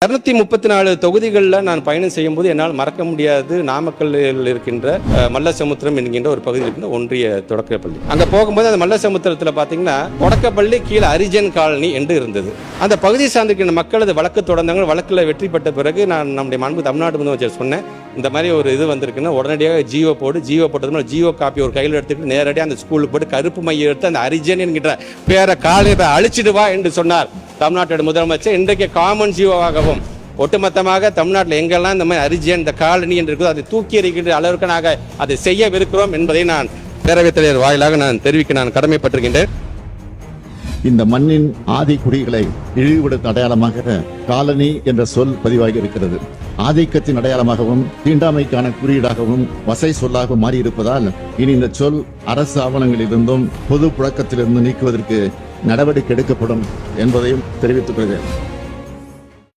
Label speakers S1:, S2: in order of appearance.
S1: 234 தொகுதிகளில் நான் பயணம் செய்யும்போது என்னால் மறக்க முடியாது நாமக்கல்லில் இருக்கின்ற மல்லசமுத்திரம் என்கின்ற ஒரு பகுதியில் இருக்கின்ற ஒன்றிய தொடக்கப்பள்ளி. அங்கே போகும்போது அந்த மல்லசமுத்திரத்தில் பார்த்தீங்கன்னா தொடக்கப்பள்ளி கீழே அரிஜன் காலனி என்று இருந்தது. அந்த பகுதியை சார்ந்திருக்கின்ற மக்கள் அது வழக்கு தொடர்ந்தாங்க. வழக்கில் வெற்றி பெற்ற பிறகு நான் நம்முடைய மாண்பு தமிழ்நாடு முதலமைச்சர் சொன்னேன், இந்த மாதிரி ஒரு இது வந்திருக்குன்னா உடனடியாக ஜியோ போட்டது ஜியோ காப்பி ஒரு கையில் எடுத்துக்கிட்டு நேரடியாக அந்த ஸ்கூலுக்கு போட்டு கருப்பு மையம் எடுத்து அந்த அரிஜன் என்கின்ற பேரை காலையை அழிச்சிடுவா என்று சொன்னார் தமிழ்நாட்டோட முதலமைச்சர். இன்றைக்கு காமன் ஜியோவாகவும் ஒட்டுமொத்தமாக தமிழ்நாட்டில் எங்கெல்லாம் இந்த மாதிரி அரிஜன் இந்த காலனி என்று இருக்குதோ அதை தூக்கி எறிகின்ற அளவிற்கு நாங்கள் அதை செய்யவிருக்கிறோம் என்பதை நான் பேரவைத் தலைவர் வாயிலாக நான் தெரிவிக்க நான் கடமைப்பட்டிருக்கின்றேன்.
S2: இந்த மண்ணின் ஆதி குடிகளை இழிவுபடுத்தும் அடையாளமாக காலனி என்ற சொல் பதிவாகி இருக்கிறது. ஆதிக்கத்தின் அடையாளமாகவும் தீண்டாமைக்கான குறியீடாகவும் வசை சொல்லாக மாறியிருப்பதால் இனி இந்த சொல் அரசு ஆவணங்களிலிருந்தும் பொது புழக்கத்திலிருந்து நீக்குவதற்கு நடவடிக்கை எடுக்கப்படும் என்பதையும் தெரிவித்துக் கொள்கிறேன்.